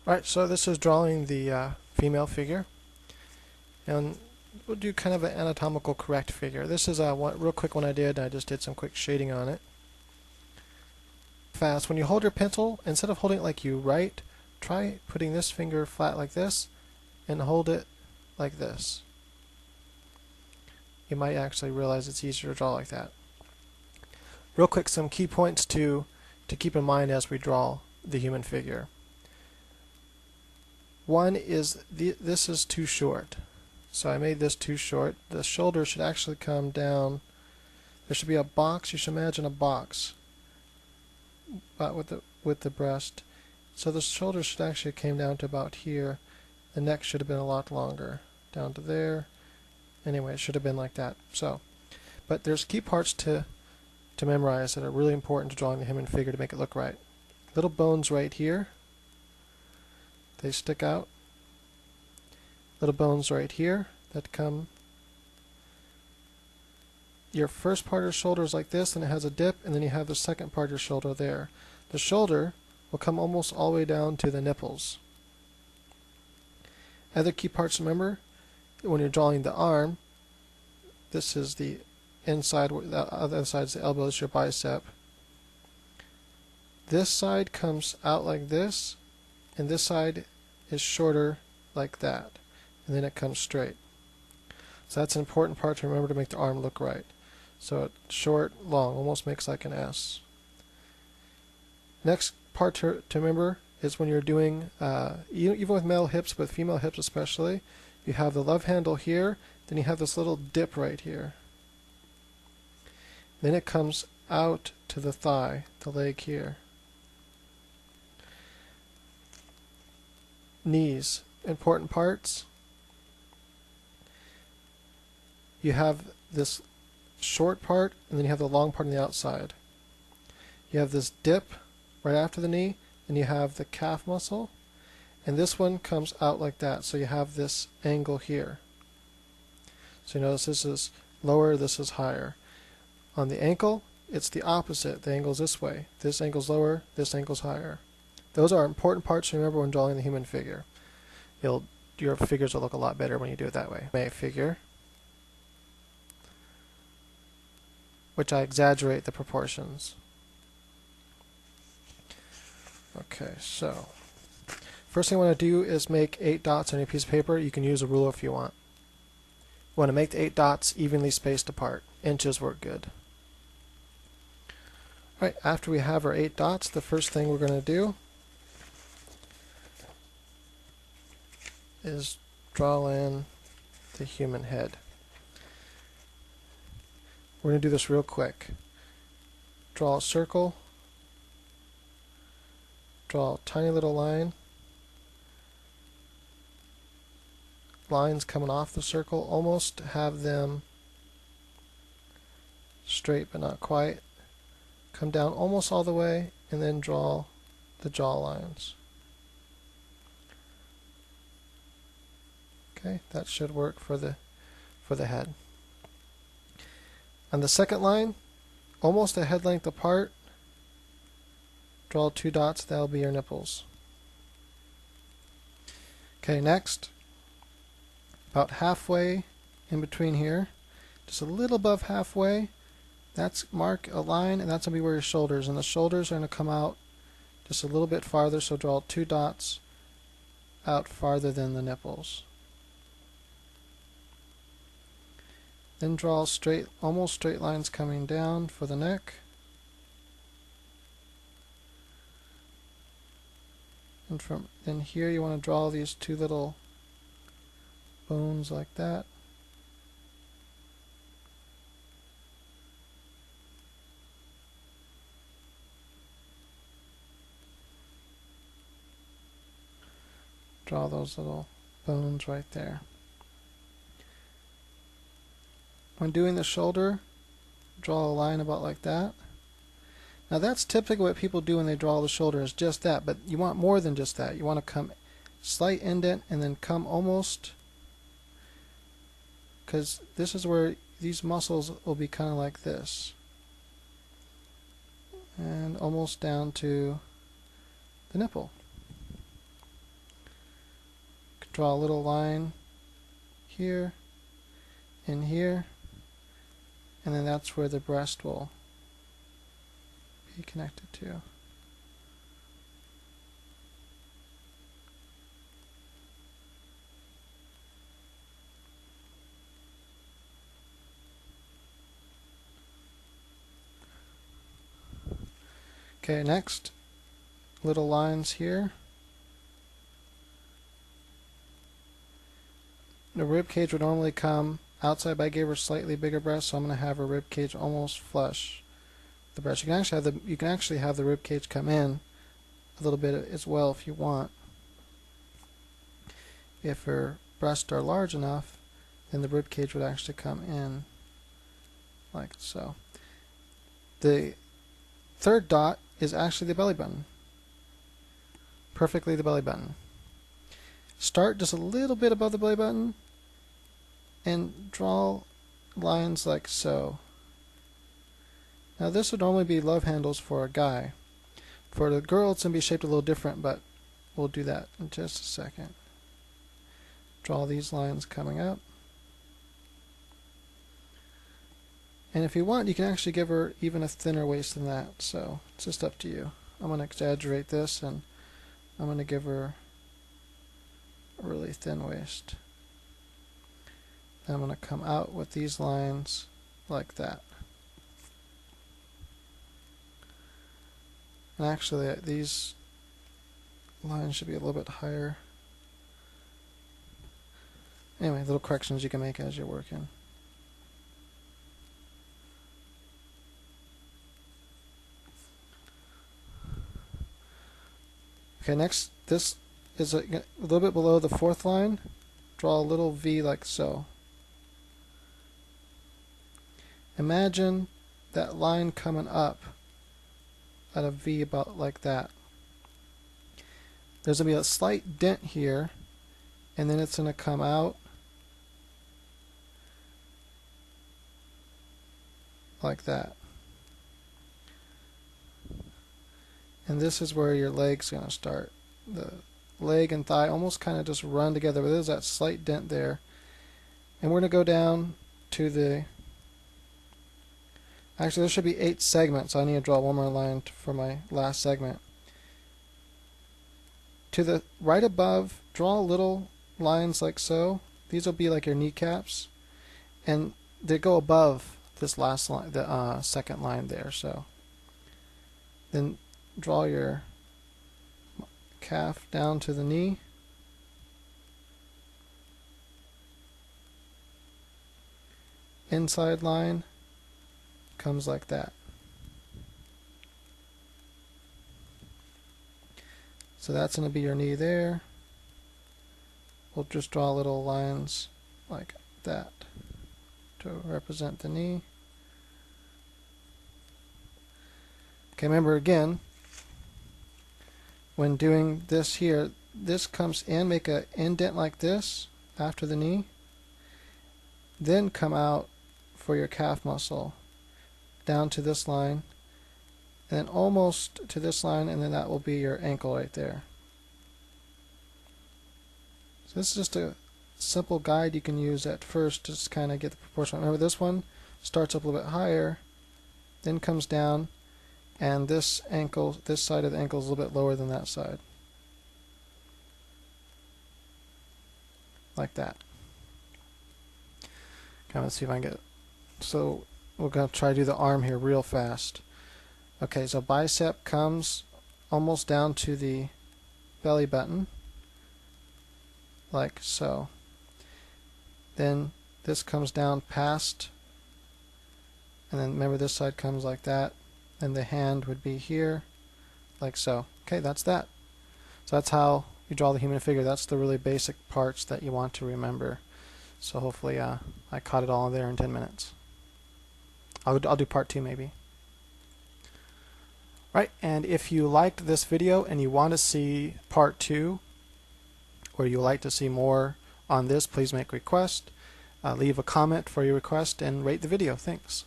Alright, so this is drawing the female figure, and we'll do kind of an anatomical correct figure. This is a real quick one I did. I just did some quick shading on it. Fast. When you hold your pencil, instead of holding it like you write, try putting this finger flat like this and hold it like this. You might actually realize it's easier to draw like that. Real quick, some key points to keep in mind as we draw the human figure. One is this is too short. So I made this too short. The shoulder should actually come down. There should be a box. You should imagine a box, but with the breast. So the shoulder should actually came down to about here. The neck should have been a lot longer, down to there. Anyway, it should have been like that. So, but there's key parts to memorize that are really important to drawing the human figure to make it look right. Little bones right here. They stick out. Little bones right here that come. Your first part of your shoulder is like this, and it has a dip, and then you have the second part of your shoulder there. The shoulder will come almost all the way down to the nipples. Other key parts to remember when you're drawing the arm, this is the inside, the other side is the elbow, this is your bicep. This side comes out like this, and this side is shorter like that, and then it comes straight. So that's an important part to remember to make the arm look right. So it's short, long, almost makes like an S. Next part to remember is when you're doing, even with male hips, with female hips especially, you have the love handle here, then you have this little dip right here. Then it comes out to the thigh, the leg here. Knees, important parts. You have this short part, and then you have the long part on the outside. You have this dip right after the knee, and you have the calf muscle, and this one comes out like that, so you have this angle here. So you notice this is lower, this is higher. On the ankle, it's the opposite. The angle's this way. This angle's lower, this angle's higher. Those are important parts to remember when drawing the human figure. Your figures will look a lot better when you do it that way. A figure, which I exaggerate the proportions. Okay, so first thing I want to do is make 8 dots on a piece of paper. You can use a ruler if you want. You want to make the 8 dots evenly spaced apart. Inches work good. Alright, after we have our 8 dots, the first thing we're going to do is draw in the human head. We're going to do this real quick. Draw a circle, draw a tiny little line, lines coming off the circle, almost have them straight but not quite. Come down almost all the way, and then draw the jaw lines. Okay, that should work for the head. On the second line, almost a head length apart, draw 2 dots, that'll be your nipples. Okay, next, about halfway in between here, just a little above halfway, that's mark a line, and that's going to be where your shoulders, and the shoulders are going to come out just a little bit farther, so draw 2 dots out farther than the nipples. Then draw straight, almost straight lines coming down for the neck. And from in here you want to draw these 2 little bones like that. Draw those little bones right there. When doing the shoulder, draw a line about like that. Now that's typically what people do when they draw the shoulder, is just that, but you want more than just that. You want to come slight indent and then come almost, because this is where these muscles will be kind of like this, and almost down to the nipple. draw a little line here and here, and then that's where the breast will be connected to. Okay, next, little lines here. The rib cage would normally come outside, but I gave her slightly bigger breast, so I'm going to have her rib cage almost flush the breast. You can actually have the rib cage come in a little bit as well if you want. If her breasts are large enough, then the rib cage would actually come in like so. The third dot is actually the belly button. Perfectly the belly button. Start just a little bit above the belly button and draw lines like so. Now this would normally be love handles for a guy. For the girl it's going to be shaped a little different, but we'll do that in just a second. Draw these lines coming up. And if you want, you can actually give her even a thinner waist than that, so it's just up to you. I'm going to exaggerate this, and I'm going to give her a really thin waist. And I'm going to come out with these lines like that. And actually, these lines should be a little bit higher. Anyway, little corrections you can make as you're working. Okay, next, this is a little bit below the fourth line. Draw a little V like so. Imagine that line coming up at a V about like that. There's going to be a slight dent here, and then it's going to come out like that. And this is where your leg's going to start. The leg and thigh almost kind of just run together, but there's that slight dent there. And we're going to go down to the... Actually, there should be 8 segments, so I need to draw one more line for my last segment. To the right above, draw little lines like so. These will be like your kneecaps. And they go above this last line, the second line there. So then draw your calf down to the knee. Inside line comes like that. So that's going to be your knee there. We'll just draw little lines like that to represent the knee. Okay, remember again, when doing this here, this comes in, make an indent like this after the knee, then come out for your calf muscle down to this line, and then almost to this line, and then that will be your ankle right there. So this is just a simple guide you can use at first to just kind of get the proportion. Remember, this one starts up a little bit higher, then comes down, and this ankle, this side of the ankle is a little bit lower than that side. Like that. Okay, let's see if I can get it. So we're going to try to do the arm here real fast. Okay, so bicep comes almost down to the belly button, like so. Then this comes down past, and then remember this side comes like that, and the hand would be here, like so. Okay, that's that. So that's how you draw the human figure. That's the really basic parts that you want to remember. So hopefully I caught it all there in 10 minutes. I'll do part 2 maybe. Right, and if you liked this video and you want to see part 2, or you would like to see more on this, please make a request. Leave a comment for your request and rate the video. Thanks.